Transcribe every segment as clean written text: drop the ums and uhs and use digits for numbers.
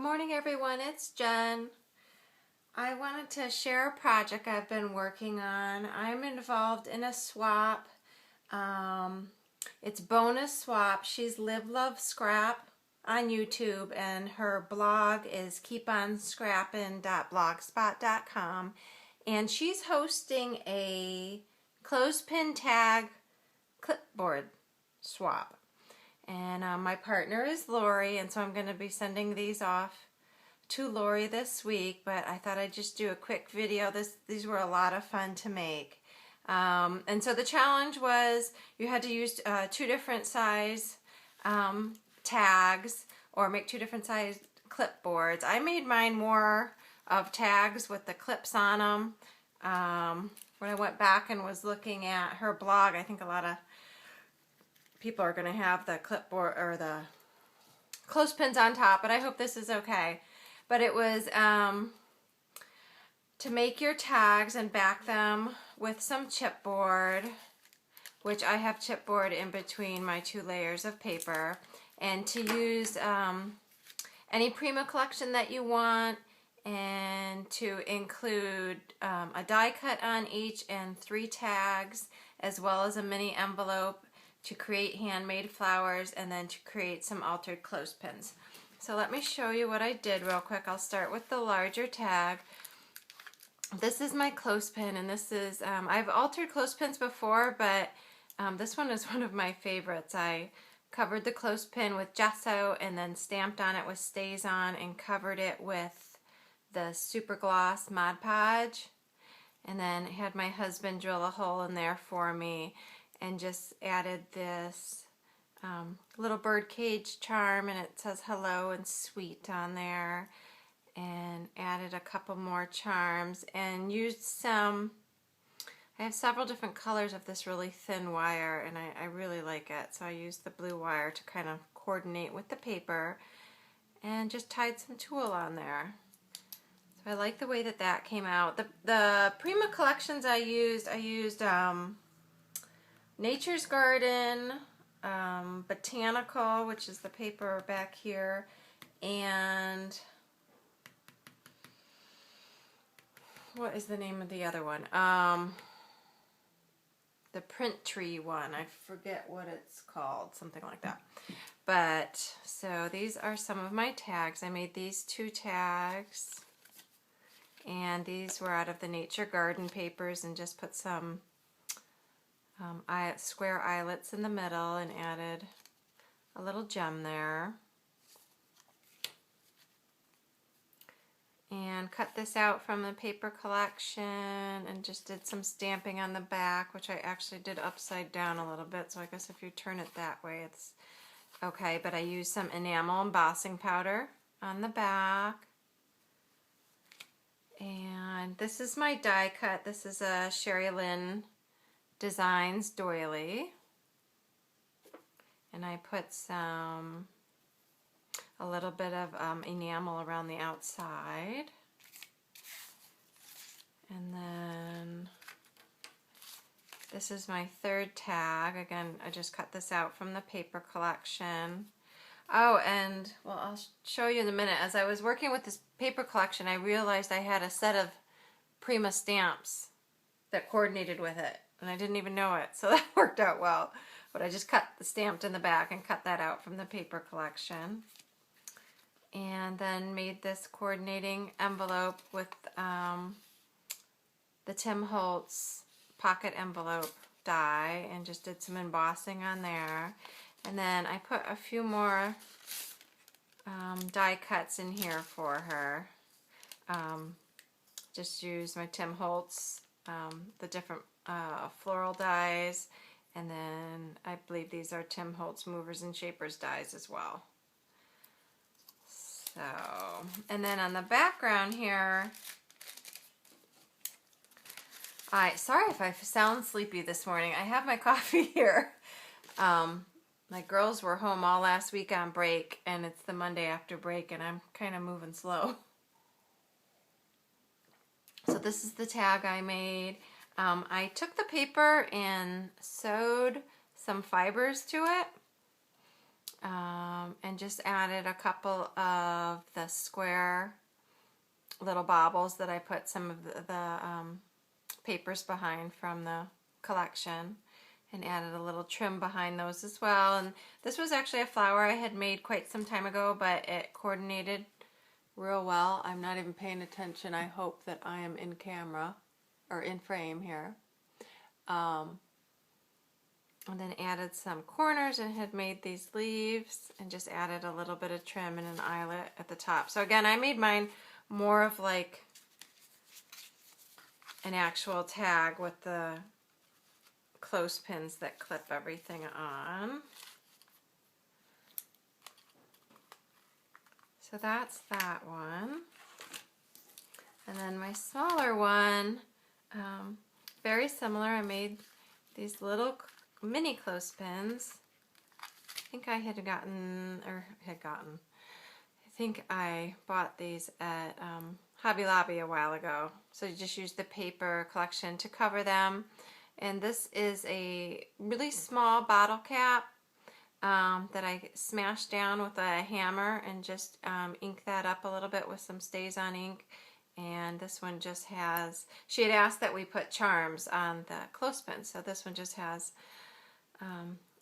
morning everyone, it's Jen. I wanted to share a project I've been working on. I'm involved in a swap. It's Bona Swap. She's Live Love Scrap on YouTube and her blog is keeponscrappin.blogspot.com, and she's hosting a clothespin tag clipboard swap. And my partner is Lori, and so I'm going to be sending these off to Lori this week, but I thought I'd just do a quick video. These were a lot of fun to make. And so the challenge was you had to use two different size tags or make two different size clipboards. I made mine more of tags with the clips on them. When I went back and was looking at her blog, I think a lot of people are going to have the clipboard or the clothespins on top, but I hope this is okay. But it was to make your tags and back them with some chipboard, which I have chipboard in between my two layers of paper, and to use any Prima collection that you want, and to include a die cut on each and 3 tags, as well as a mini envelope to create handmade flowers, and then to create some altered clothespins. So let me show you what I did real quick. I'll start with the larger tag. This is my clothespin, and this is, I've altered clothespins before, but this one is one of my favorites. I covered the clothespin with gesso and then stamped on it with Stays On and covered it with the super gloss Mod Podge, and then had my husband drill a hole in there for me and just added this little bird cage charm, and it says hello and sweet on there, and added a couple more charms and used some, I have several different colors of this really thin wire, and I really like it, so I used the blue wire to kind of coordinate with the paper and just tied some tulle on there. So I like the way that that came out. The Prima collections I used Nature's Garden, Botanical, which is the paper back here, and what is the name of the other one? The Print Tree one. I forget what it's called, something like that. But, so these are some of my tags. I made these 2 tags, and these were out of the Nature Garden papers, and just put some square eyelets in the middle and added a little gem there. And cut this out from the paper collection and just did some stamping on the back, which I actually did upside down a little bit, so I guess if you turn it that way it's okay. But I used some enamel embossing powder on the back. And this is my die cut. This is a Sherry Lynn Designs doily, and I put a little bit of enamel around the outside, and then this is my 3rd tag. Again, I just cut this out from the paper collection. Oh, and well, I'll show you in a minute. As I was working with this paper collection, I realized I had a set of Prima stamps that coordinated with it, and I didn't even know it, so that worked out well. But I just stamped in the back and cut that out from the paper collection. And then made this coordinating envelope with the Tim Holtz pocket envelope die, and just did some embossing on there. And then I put a few more die cuts in here for her. Just use my Tim Holtz, the different floral dies, and then I believe these are Tim Holtz movers and shapers dies as well. So, and then on the background here, sorry if I sound sleepy this morning. I have my coffee here. My girls were home all last week on break, and it's the Monday after break, and I'm kind of moving slow. So this is the tag I made. I took the paper and sewed some fibers to it. and just added a couple of the square little baubles that I put some of the papers behind from the collection, and added a little trim behind those as well. And this was actually a flower I had made quite some time ago, but it coordinated real well. I'm not even paying attention. I hope that I am in camera or in frame here. And then added some corners and had made these leaves and just added a little bit of trim and an eyelet at the top. So again, I made mine more of like an actual tag with the clothespins that clip everything on. So that's that one. And then my smaller one, very similar. I made these little mini clothespins. I think I think I bought these at Hobby Lobby a while ago. So you just use the paper collection to cover them. And this is a really small bottle cap that I smashed down with a hammer and just ink that up a little bit with some Stays On ink. And this one just has, she had asked that we put charms on the clothespin, so this one just has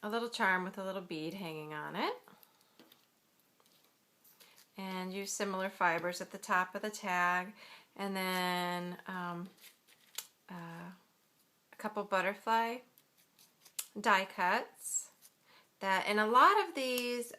a little charm with a little bead hanging on it. And use similar fibers at the top of the tag, and then a couple butterfly die cuts. And a lot of these,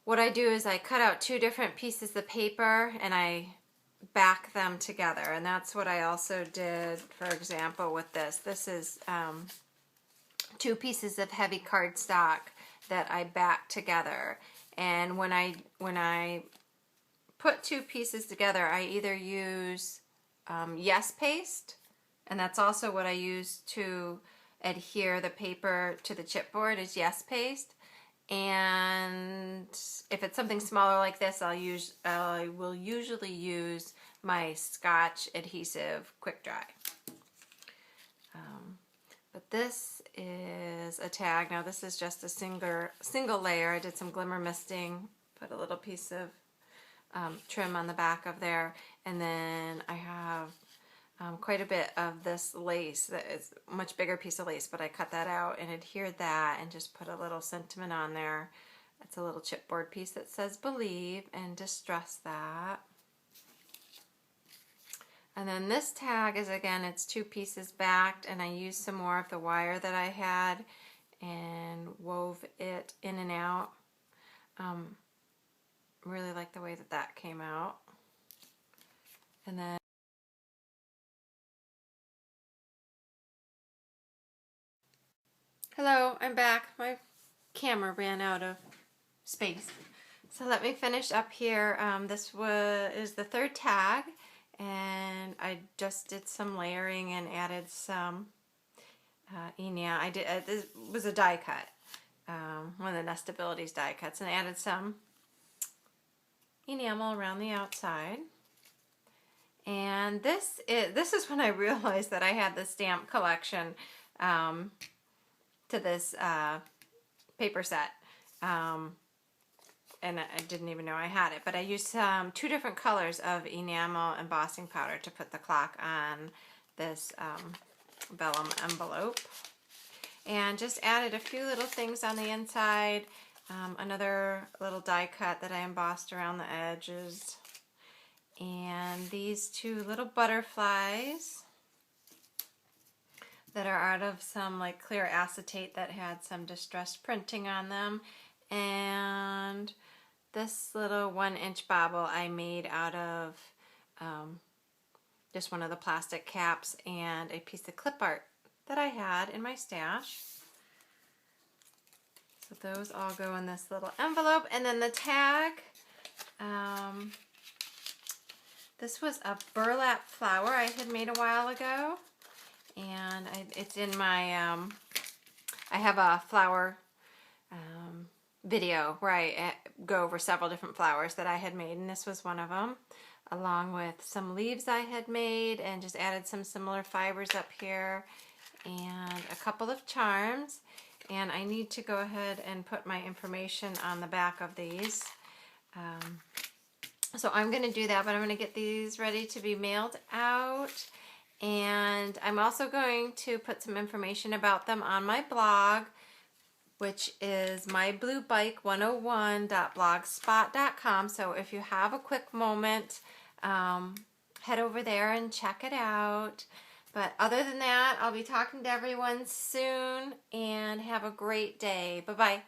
what I do is I cut out two different pieces of paper and I back them together, and that's what I also did, for example, with this. This is two pieces of heavy cardstock that I backed together. And when I put two pieces together, I either use Yes paste, and that's also what I use to adhere the paper to the chipboard is Yes paste. And if it's something smaller like this, I will usually use my Scotch adhesive quick dry. But this is a tag. Now this is just a single layer. I did some glimmer misting, put a little piece of trim on the back of there, and then I have quite a bit of this lace that is a much bigger piece of lace, but I cut that out and adhered that and just put a little sentiment on there. It's a little chipboard piece that says believe, and distress that. And then this tag is, again, it's two pieces backed, and I used some more of the wire that I had and wove it in and out. Really like the way that that came out. And then hello, I'm back. My camera ran out of space. So let me finish up here. This is the third tag, and I just did some layering and added some enamel. This was a die cut, one of the Nestabilities die cuts, and I added some enamel around the outside. And this is when I realized that I had the stamp collection to this paper set, and I didn't even know I had it, but I used two different colors of enamel embossing powder to put the clock on this vellum envelope, and just added a few little things on the inside, another little die cut that I embossed around the edges, and these two little butterflies that are out of some like clear acetate that had some distressed printing on them, and this little 1-inch bobble I made out of just one of the plastic caps and a piece of clip art that I had in my stash. So those all go in this little envelope. And then the tag, this was a burlap flower I had made a while ago. And it's in my, I have a flower video where I go over several different flowers that I had made, and this was one of them, along with some leaves I had made, and just added some similar fibers up here, and a couple of charms. And I need to go ahead and put my information on the back of these. So I'm going to do that, but I'm going to get these ready to be mailed out. And I'm also going to put some information about them on my blog, which is mybluebike101.blogspot.com. So if you have a quick moment, head over there and check it out. But other than that, I'll be talking to everyone soon, and have a great day. Bye-bye.